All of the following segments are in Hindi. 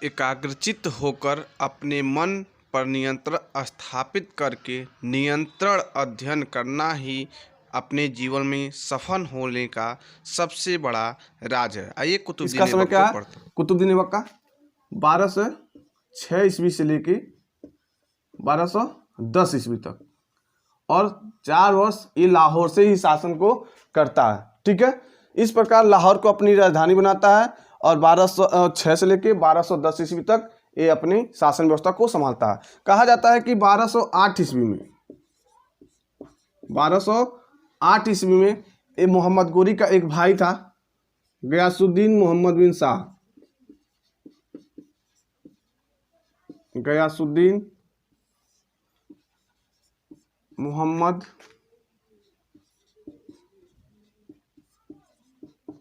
एकाग्रचित्त होकर अपने मन पर नियंत्रण स्थापित करके निरंतर अध्ययन करना ही अपने जीवन में सफल होने का सबसे बड़ा राज है। आइए कुतुबुद्दीन इसका समय ऐबक क्या को है? पढ़ते हैं। कुतुबुद्दीन ऐबक का 1206 ईस्वी से लेके 1210 ईस्वी तक, और 4 वर्ष ये लाहौर से ही शासन को करता है। ठीक है, इस प्रकार लाहौर को अपनी राजधानी बनाता है और 1206 से लेके 1210 ईस्वी तक ये अपनी शासन व्यवस्था को संभालता है। कहा जाता है कि 1208 ईस्वी में ये मोहम्मद गोरी का एक भाई था, गयासुद्दीन मोहम्मद बिन शाह, गयासुद्दीन मोहम्मद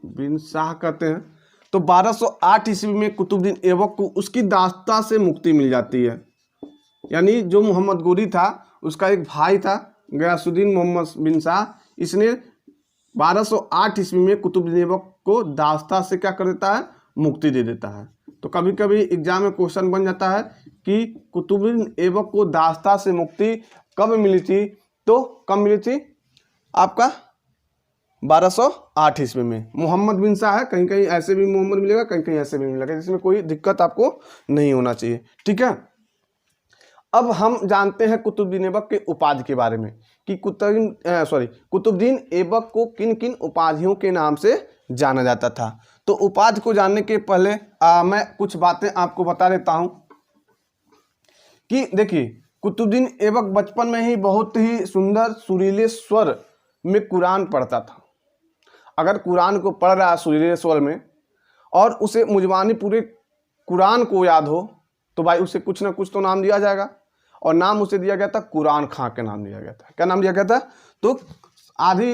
बिन शाह कहते हैं। तो 1208 ईस्वी में कुतुबुद्दीन ऐबक को उसकी दास्ता से मुक्ति मिल जाती है। यानी जो मोहम्मद गोरी था उसका एक भाई था गयासुद्दीन मोहम्मद बिन शाह, इसने 1208 ईस्वी में कुतुबुद्दीन ऐबक को दास्ता से क्या कर देता है? मुक्ति दे देता है। तो कभी कभी एग्जाम में क्वेश्चन बन जाता है कि कुतुबुद्दीन ऐबक को दास्ता से मुक्ति कब मिली थी? तो कब मिली थी? आपका 1208 ईस्वी में। मोहम्मद बिन शाह है, कहीं कहीं ऐसे भी मोहम्मद मिलेगा, कहीं कहीं ऐसे भी मिलेगा, जिसमें कोई दिक्कत आपको नहीं होना चाहिए। ठीक है, अब हम जानते हैं कुतुबुद्दीन ऐबक के उपाधि के बारे में कि कुतुबुद्दीन ऐबक को किन किन उपाधियों के नाम से जाना जाता था। तो उपाधि को जानने के पहले मैं कुछ बातें आपको बता देता हूं कि देखिए, कुतुबुद्दीन ऐबक बचपन में ही बहुत ही सुंदर सुरीले स्वर में कुरान पढ़ता था। अगर कुरान को पढ़ रहा है सुरीले स्वर में और उसे मुजवानी पूरे कुरान को याद हो तो भाई उसे कुछ ना कुछ तो नाम दिया जाएगा, और नाम उसे दिया गया था कुरान खां का नाम दिया गया था। क्या नाम दिया गया था? तो आधी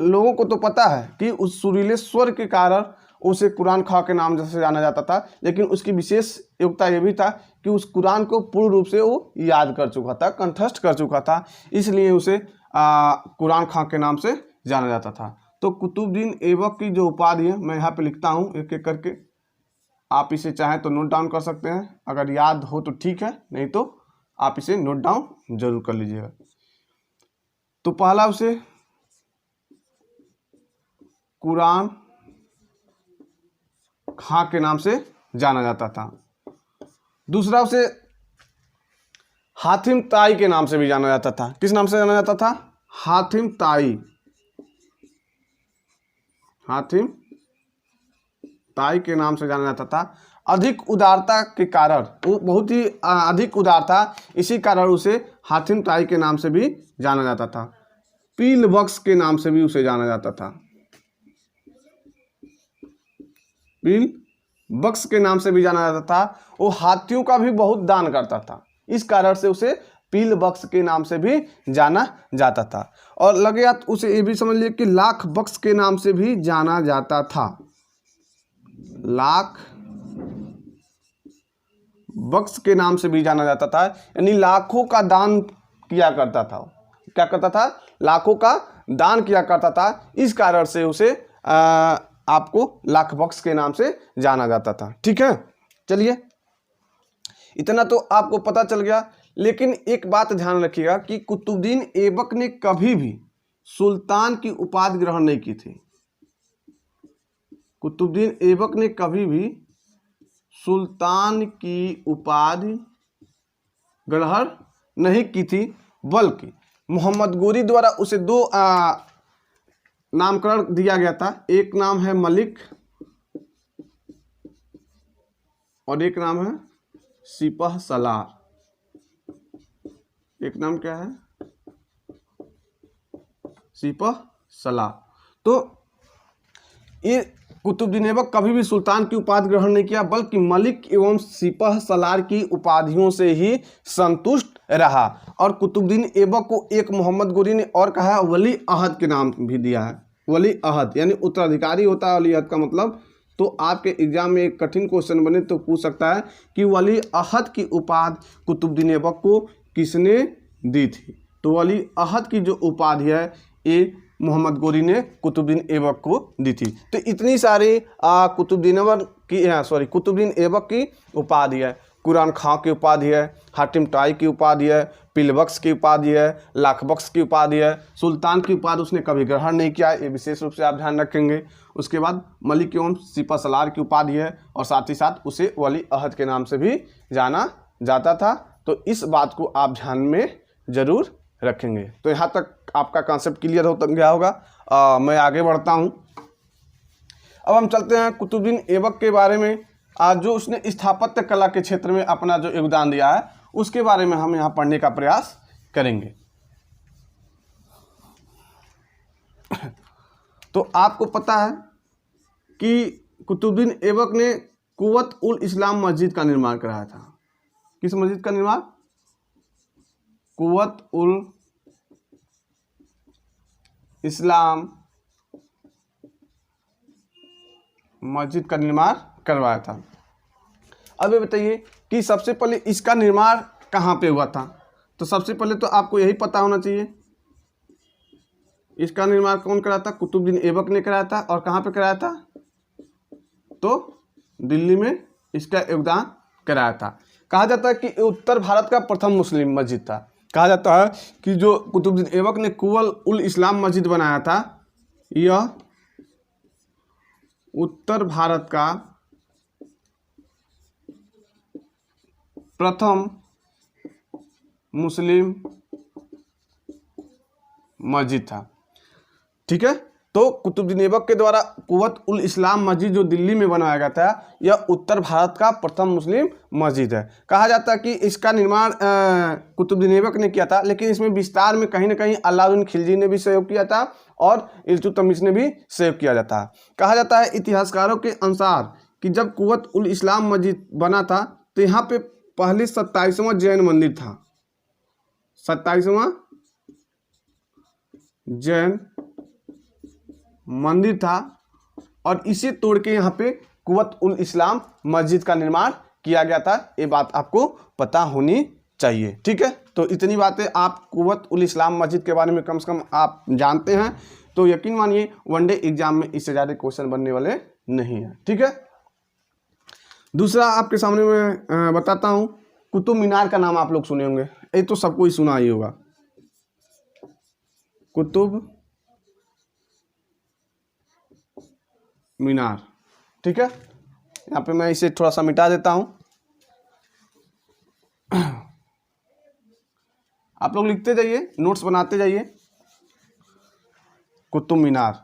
लोगों को तो पता है कि उस सुरीले स्वर के कारण उसे कुरान खां के नाम से जाना जाता था, लेकिन उसकी विशेष योग्यता ये भी था कि उस कुरान को पूर्ण रूप से वो याद कर चुका था, कंठस्थ कर चुका था, इसलिए उसे कुरान खां के नाम से जाना जाता था। तो कुतुबुद्दीन ऐबक की जो उपाधि है मैं यहाँ पे लिखता हूँ एक एक करके, आप इसे चाहें तो नोट डाउन कर सकते हैं, अगर याद हो तो ठीक है, नहीं तो आप इसे नोट डाउन जरूर कर लीजिएगा। तो पहला उसे कुरान खां के नाम से जाना जाता था। दूसरा उसे हातिम ताई के नाम से भी जाना जाता था। किस नाम से जाना जाता था? हातिम ताई। हातिम ताई के नाम से जाना जाता था। अधिक उदारता के कारण, वो बहुत ही अधिक उदार था, इसी कारण उसे हातिम ताई के नाम से भी जाना जाता था। पील बख्श के नाम से भी उसे जाना जाता था। पील बख्श के नाम से भी जाना जाता था। वो हाथियों का भी बहुत दान करता था, इस कारण से उसे पील बख्श के नाम से भी जाना जाता था। और लगे आप उसे ये भी समझ लिए कि लाख बख्श के नाम से भी जाना जाता था। लाख बख्श के नाम से भी जाना जाता था, यानी लाखों का दान किया करता था। क्या करता था? लाखों का दान किया करता था, इस कारण से उसे आपको लाख बख्श के नाम से जाना जाता था। ठीक है, चलिए इतना तो आपको पता चल गया, लेकिन एक बात ध्यान रखिएगा कि कुतुबुद्दीन ऐबक ने कभी भी सुल्तान की उपाधि ग्रहण नहीं की थी। कुतुबुद्दीन ऐबक ने कभी भी सुल्तान की उपाधि ग्रहण नहीं की थी, बल्कि मोहम्मद गोरी द्वारा उसे दो नामकरण दिया गया था। एक नाम है मलिक और एक नाम है सिपह सलार। एक नाम क्या है? सिपह सलार। तो ये कुतुबुद्दीन ऐबक कभी भी सुल्तान की उपाधि ग्रहण नहीं किया, बल्कि मलिक एवं सिपह सलार की उपाधियों से ही संतुष्ट रहा। और कुतुबुद्दीन ऐबक को एक मोहम्मद गोरी ने और कहा वली अहद के नाम भी दिया है। वली अहद यानी उत्तराधिकारी होता है वली अहद का मतलब। तो आपके एग्जाम में एक कठिन क्वेश्चन बने तो पूछ सकता है कि वली अहद की उपाधि कुतुबुद्दीन ऐबक को किसने दी थी? तो वली अहद की जो उपाधि है ये मोहम्मद गोरी ने कुतुबुद्दीन ऐबक को दी थी। तो इतनी सारी कुतुबुद्दीन ऐबक की उपाधि है। कुरान खां की उपाधि है, हातिम ताई की उपाधि है, पिलबख्श की उपाधि है, लाखबख्श की उपाधि है। सुल्तान की उपाधि उसने कभी ग्रहण नहीं किया, ये विशेष रूप से आप ध्यान रखेंगे। उसके बाद मलिक एवं सिपहसालार की उपाधि है और साथ ही साथ उसे वली अहद के नाम से भी जाना जाता था। तो इस बात को आप ध्यान में जरूर रखेंगे। तो यहाँ तक आपका कॉन्सेप्ट क्लियर हो गया होगा। मैं आगे बढ़ता हूँ। अब हम चलते हैं कुतुबुद्दीन ऐबक के बारे में। जो उसने स्थापत्य कला के क्षेत्र में अपना जो योगदान दिया है उसके बारे में हम यहाँ पढ़ने का प्रयास करेंगे। तो आपको पता है कि कुतुबुद्दीन ऐबक ने कुव्वत उल इस्लाम मस्जिद का निर्माण कराया था। किस मस्जिद का निर्माण? कुव्वत उल इस्लाम मस्जिद का निर्माण करवाया था। अब ये बताइए कि सबसे पहले इसका निर्माण कहाँ पे हुआ था? तो सबसे पहले तो आपको यही पता होना चाहिए, इसका निर्माण कौन कराया था? कुतुबुद्दीन ऐबक ने कराया था। और कहाँ पे कराया था? तो दिल्ली में इसका योगदान कराया था। कहा जाता है कि उत्तर भारत का प्रथम मुस्लिम मस्जिद था। कहा जाता है कि जो कुतुबुद्दीन ऐबक ने कुव्वत उल इस्लाम मस्जिद बनाया था, यह उत्तर भारत का प्रथम मुस्लिम मस्जिद था। ठीक है। तो कुतुबुद्दीन ऐबक के द्वारा कुव्वत उल इस्लाम मस्जिद जो दिल्ली में बनाया गया था, यह उत्तर भारत का प्रथम मुस्लिम मस्जिद है। कहा जाता है कि इसका निर्माण कुतुबुद्दीन ऐबक ने किया था, लेकिन इसमें विस्तार में कहीं ना कहीं अलाउद्दीन खिलजी ने भी सहयोग किया था और इल्तुतमिश ने भी सहयोग किया जाता है। कहा जाता है इतिहासकारों के अनुसार कि जब कुव्वत उल इस्लाम मस्जिद बना था तो यहाँ पे पहले 27वां जैन मंदिर था। 27वां जैन मंदिर था और इसे तोड़ के यहाँ पे कुव्वत उल इस्लाम मस्जिद का निर्माण किया गया था। ये बात आपको पता होनी चाहिए। ठीक है। तो इतनी बातें आप कुव्वत उल इस्लाम मस्जिद के बारे में कम से कम आप जानते हैं, तो यकीन मानिए वनडे एग्जाम में इससे ज़्यादा क्वेश्चन बनने वाले नहीं है। ठीक है। दूसरा आपके सामने मैं बताता हूँ, कुतुब मीनार का नाम आप लोग सुने होंगे, ये तो सबको ही सुना ही होगा। कुतुब मीनार। ठीक है। यहाँ पे मैं इसे थोड़ा सा मिटा देता हूँ। आप लोग लिखते जाइए, नोट्स बनाते जाइए। कुतुब मीनार।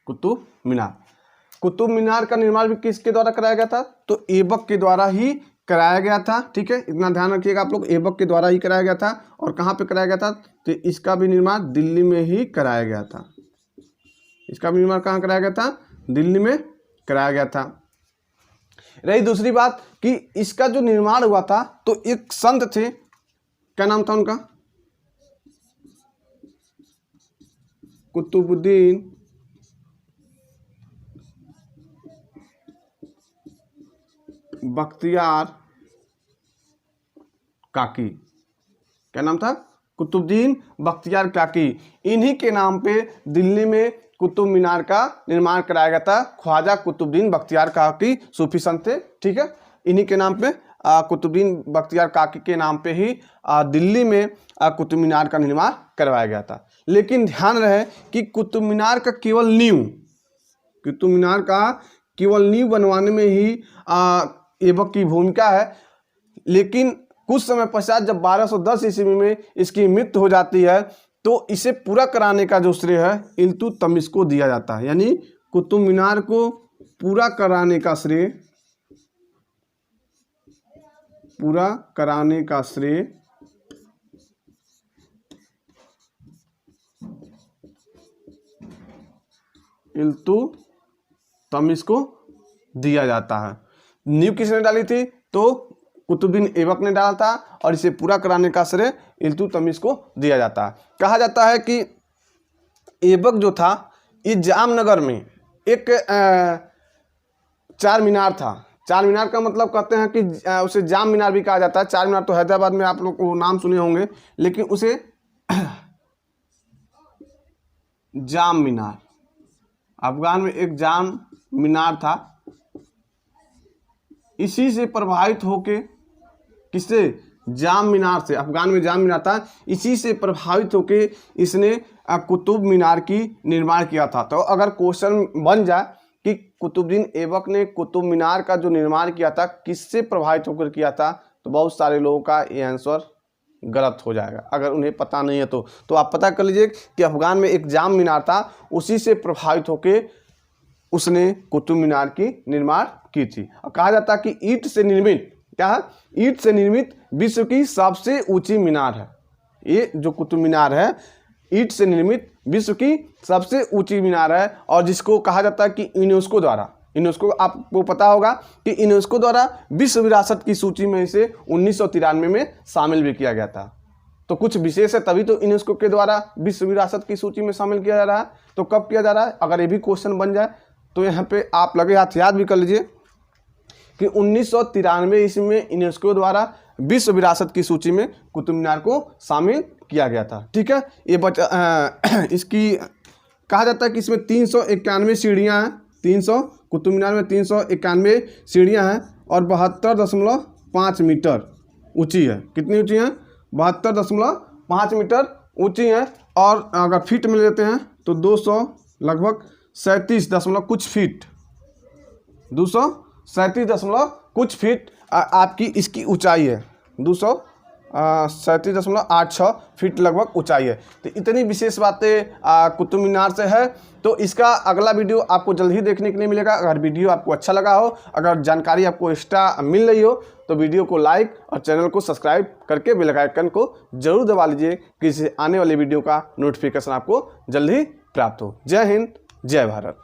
कुतुब मीनार। कुतुब मीनार का निर्माण भी किसके द्वारा कराया गया था? तो ऐबक के द्वारा ही कराया गया था। ठीक है। इतना ध्यान रखिएगा आप लोग, ऐबक के द्वारा ही कराया गया था। और कहाँ पे कराया गया था? तो इसका भी निर्माण दिल्ली में ही कराया गया था। इसका भी निर्माण कहाँ कराया गया था? दिल्ली में कराया गया था। रही दूसरी बात कि इसका जो निर्माण हुआ था, तो एक संत थे, क्या नाम था उनका? कुतुबुद्दीन बख्तियार काकी। क्या नाम था? कुतुबुद्दीन बख्तियार काकी। इन्हीं के नाम पे दिल्ली में कुतुब मीनार का निर्माण कराया गया था। ख्वाजा कुतुबुद्दीन बख्तियार काकी सूफी संत थे। ठीक है। इन्हीं के नाम पे कुतुबुद्दीन बख्तियार काकी के नाम पे ही दिल्ली में कुतुब मीनार का निर्माण करवाया गया था। लेकिन ध्यान रहे कि कुतुब मीनार का केवल नींव बनवाने में ही ऐबक की भूमिका है। लेकिन कुछ समय पश्चात जब 1210 ईस्वी में इसकी मृत्यु हो जाती है, तो इसे पूरा कराने का जो श्रेय है इल्तुतमिश को दिया जाता है। यानी कुतुब मीनार को पूरा कराने का श्रेय इल्तुतमिश को दिया जाता है। नींव किसने डाली थी? तो कुतुबुद्दीन ऐबक ने डाला था और इसे पूरा कराने का श्रेय इल्तुतमिश को दिया जाता है। कहा जाता है कि ऐबक जो था, ये जामनगर में एक चार मीनार था। चार मीनार का मतलब कहते हैं कि उसे जाम मीनार भी कहा जाता है। चार मीनार तो हैदराबाद में आप लोग को नाम सुने होंगे, लेकिन उसे जाम मीनार, अफगान में एक जाम मीनार था। इसी से प्रभावित होके, किससे? जाम मीनार से। अफगान में जाम मीनार था, इसी से प्रभावित होके इसने कुतुब मीनार की निर्माण किया था। तो अगर क्वेश्चन बन जाए कि कुतुबुद्दीन ऐबक ने कुतुब मीनार का जो निर्माण किया था किससे प्रभावित होकर किया था, तो बहुत सारे लोगों का ये आंसर गलत हो जाएगा अगर उन्हें पता नहीं है तो आप पता कर लीजिए कि अफगान में एक जाम मीनार था, उसी से प्रभावित होके उसने कुतुब मीनार की निर्माण की थी। और कहा जाता है कि ईंट से निर्मित, क्या है? ईंट से निर्मित विश्व की सबसे ऊंची मीनार है। ये जो कुतुब मीनार है ईंट से निर्मित विश्व की सबसे ऊंची मीनार है, और जिसको कहा जाता है कि यूनेस्को द्वारा, यूनेस्को आपको पता होगा कि यूनेस्को द्वारा विश्व विरासत की सूची में इसे 1993 में शामिल भी किया गया था। तो कुछ विशेष है, तभी तो यूनेस्को के द्वारा विश्व विरासत की सूची में शामिल किया जा रहा है। तो कब किया जा रहा है, अगर ये भी क्वेश्चन बन जाए तो यहाँ पे आप लगे हाथ याद भी कर लीजिए कि 1993 ईस्वी में यूनेस्को द्वारा विश्व विरासत की सूची में कुतुब मीनार को शामिल किया गया था। ठीक है, ये इसकी कहा जाता है कि इसमें 391 सीढ़ियाँ हैं। 300 कुतुब मीनार में 391 सीढ़ियाँ हैं और 72.5 मीटर ऊंची है। कितनी ऊंची है? 72.5 मीटर ऊंची है। और अगर फीट में लेते हैं तो 200 लगभग 37 दशमलव कुछ फीट, 237 दशमलव कुछ फीट आपकी इसकी ऊंचाई है। 237.86 फीट लगभग ऊंचाई है। तो इतनी विशेष बातें कुतुब मीनार से है। तो इसका अगला वीडियो आपको जल्द ही देखने के लिए मिलेगा। अगर वीडियो आपको अच्छा लगा हो, अगर जानकारी आपको एक्स्ट्रा मिल रही हो, तो वीडियो को लाइक और चैनल को सब्सक्राइब करके बेल आइकन को जरूर दबा लीजिए कि आने वाले वीडियो का नोटिफिकेशन आपको जल्द ही प्राप्त हो। जय हिंद, जय भारत।